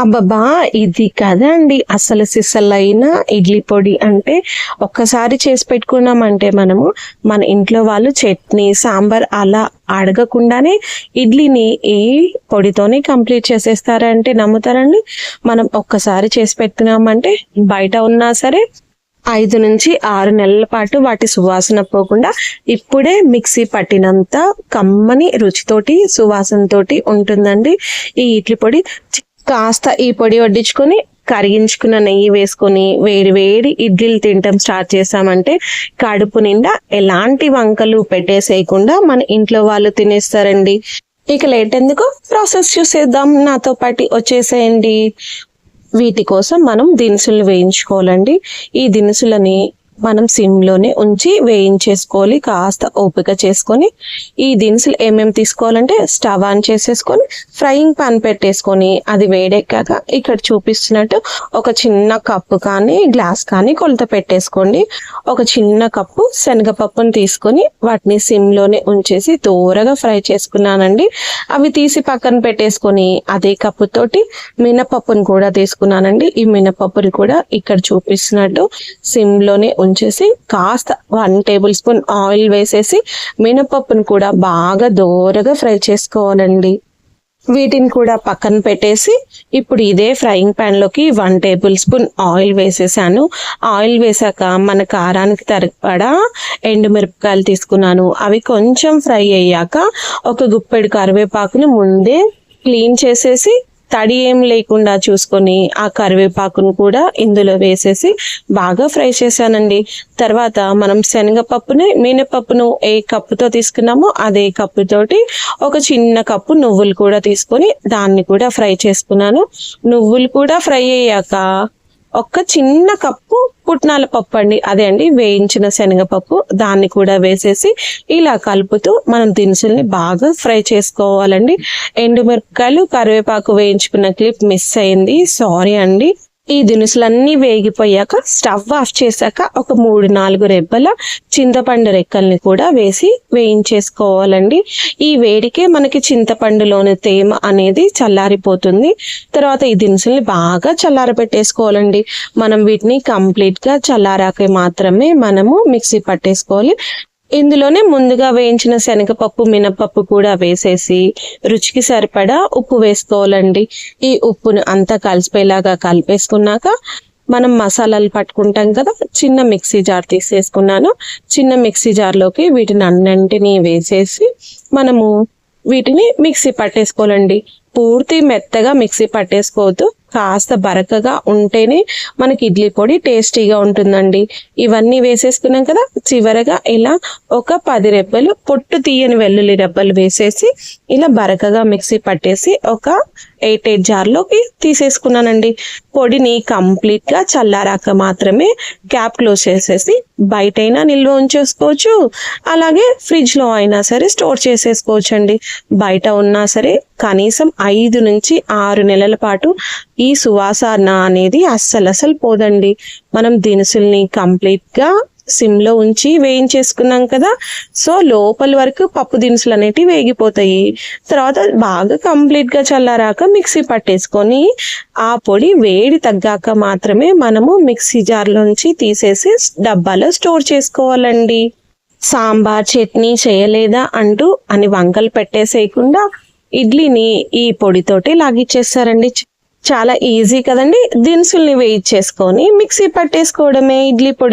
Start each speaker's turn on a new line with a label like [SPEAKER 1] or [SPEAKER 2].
[SPEAKER 1] అబ్బబ్బా! ఇది కదండీ అసలు సిసలైన ఇడ్లీ పొడి అంటే, ఒక్కసారి చేసి పెట్టుకున్నామంటే మనము, మన ఇంట్లో వాళ్ళు చట్నీ, సాంబార్ అలా అడగకుండానే ఇడ్లీని ఈ పొడితోనే కంప్లీట్ చేసేస్తారంటే నమ్ముతారండి? మనం ఒక్కసారి చేసి పెట్టుకున్నామంటే బయట ఉన్నా సరే 5-6 నెలల పాటు వాటి సువాసన పోకుండా ఇప్పుడే మిక్సీ పట్టినంత కమ్మని రుచితోటి, సువాసనతోటి ఉంటుందండి ఈ ఇడ్లీ పొడి. కాస్త ఈ పొడి వడ్డించుకొని కరిగించుకున్న నెయ్యి వేసుకొని వేడి వేడి ఇడ్లీలు తినటం స్టార్ట్ చేసామంటే కడుపు నిండా ఎలాంటి వంకలు పెట్టేసేయకుండా మన ఇంట్లో వాళ్ళు తినేస్తారండి. ఇక లేట్ ఎందుకు, ప్రాసెస్ చూసేద్దాం. నాతో పాటు వచ్చేసేయండి. వీటి కోసం మనం దినుసులు వేయించుకోవాలండి. ఈ దినుసులని మనం సిమ్లోనే ఉంచి వేయించేసుకోవాలి. కాస్త ఓపిక చేసుకొని ఈ దినుసులు ఏమేమి తీసుకోవాలంటే స్టవ్ ఆన్ చేసేసుకొని ఫ్రైయింగ్ పాన్ పెట్టేసుకొని అది వేడెక్కాక ఇక్కడ చూపిస్తున్నట్టు ఒక చిన్న కప్పు కానీ గ్లాస్ కానీ కొలత పెట్టేసుకోండి. ఒక చిన్న కప్పు శనగపప్పును తీసుకొని వాటిని సిమ్లోనే ఉంచేసి దూరగా ఫ్రై చేసుకున్నానండి. అవి తీసి పక్కన పెట్టేసుకొని అదే కప్పుతోటి మినపప్పును కూడా తీసుకున్నానండి. ఈ మినపప్పుని కూడా ఇక్కడ చూపిస్తున్నట్టు సిమ్లోనే ఉంచేసి కాస్త 1 టేబుల్ స్పూన్ ఆయిల్ వేసేసి మినపప్పును కూడా బాగా దోరగా ఫ్రై చేసుకోవాలండి. వీటిని కూడా పక్కన పెట్టేసి ఇప్పుడు ఇదే ఫ్రైయింగ్ ప్యాన్ లోకి 1 టేబుల్ స్పూన్ ఆయిల్ వేసేసాను. ఆయిల్ వేసాక మన కారానికి సరిపడా ఎండుమిరపకాయలు తీసుకున్నాను. అవి కొంచెం ఫ్రై అయ్యాక ఒక గుప్పెడు కరివేపాకుని ముందే క్లీన్ చేసేసి తడి ఏం లేకుండా చూసుకొని ఆ కరివేపాకును కూడా ఇందులో వేసేసి బాగా ఫ్రై చేశానండి. తర్వాత మనం శనగపప్పుని, మినపప్పును ఏ కప్పుతో తీసుకున్నామో అదే కప్పుతోటి ఒక చిన్న కప్పు నువ్వులు కూడా తీసుకొని దాన్ని కూడా ఫ్రై చేసుకున్నాను. నువ్వులు కూడా ఫ్రై అయ్యాక ఒక చిన్న కప్పు పుట్నాల పప్పు అండి, అదే అండి వేయించిన శనగపప్పు, దాన్ని కూడా వేసేసి ఇలా కలుపుతూ మనం దినుసుల్ని బాగా ఫ్రై చేసుకోవాలండి. ఎండుమిరపకాయలు, కరివేపాకు వేయించుకున్న క్లిప్ మిస్ అయింది, సారీ అండి. ఈ దినుసులన్నీ వేగిపోయాక స్టవ్ ఆఫ్ చేశాక ఒక 3-4 రెబ్బల చింతపండు రెక్కల్ని కూడా వేసి వేయించేసుకోవాలండి. ఈ వేడికే మనకి చింతపండులోని తేమ అనేది చల్లారిపోతుంది. తర్వాత ఈ దినుసుల్ని బాగా చల్లార పెట్టేసుకోవాలండి. మనం వీటిని కంప్లీట్ గా చల్లారాకే మాత్రమే మనము మిక్సీ పట్టేసుకోవాలి. ఇందులోనే ముందుగా వేయించిన శనగపప్పు, మినపప్పు కూడా వేసేసి రుచికి సరిపడా ఉప్పు వేసుకోవాలండి. ఈ ఉప్పును అంతా కలిసిపోయేలాగా కలిపేసుకున్నాక మనం మసాలాలు పట్టుకుంటాం కదా, చిన్న మిక్సీ జార్ తీసేసుకున్నాను. చిన్న మిక్సీ జార్లోకి వీటిని అన్నింటినీ వేసేసి మనము వీటిని మిక్సీ పట్టేసుకోవాలండి. పూర్తి మెత్తగా మిక్సీ పట్టేసుకోవద్దు, కాస్త బరకగా ఉంటేనే మనకి ఇడ్లీ పొడి టేస్టీగా ఉంటుందండి. ఇవన్నీ వేసేసుకున్నాం కదా, చివరగా ఇలా ఒక 10 రెబ్బలు పొట్టు తీయని వెల్లుల్లి రెబ్బలు వేసేసి ఇలా బరకగా మిక్సీ పట్టేసి ఒక 8 జార్లోకి తీసేసుకున్నానండి. పొడిని కంప్లీట్ గా చల్లారాక మాత్రమే క్యాప్ క్లోజ్ చేసేసి బయటైనా నిల్వ ఉంచేసుకోవచ్చు, అలాగే ఫ్రిడ్జ్ లో అయినా సరే స్టోర్ చేసేసుకోవచ్చు అండి. బయట ఉన్నా సరే కనీసం 5-6 నెలల పాటు ఈ సువాసన అనేది అస్సలు పోదండి. మనం దినుసుల్ని కంప్లీట్ గా సిమ్ లో ఉంచి వేయించేసుకున్నాం కదా, సో లోపల వరకు పప్పు దినుసులు అనేటివి వేగిపోతాయి. తర్వాత బాగా కంప్లీట్ గా చల్లారాక మిక్సీ పట్టేసుకొని ఆ పొడి వేడి తగ్గాక మాత్రమే మనము మిక్సీ జార్ లోంచి తీసేసి డబ్బాలో స్టోర్ చేసుకోవాలండి. సాంబార్, చట్నీ చేయలేదా అంటూ అని వంకలు పెట్టేసేయకుండా ఇడ్లీని ఈ పొడితోటి లాగిచ్చేస్తారండి. చాలా ఈజీ కదండి. దినుసుల్ని వేయించేసుకొని మిక్సీ పట్టేసుకోవడమే ఇడ్లీ పొడి.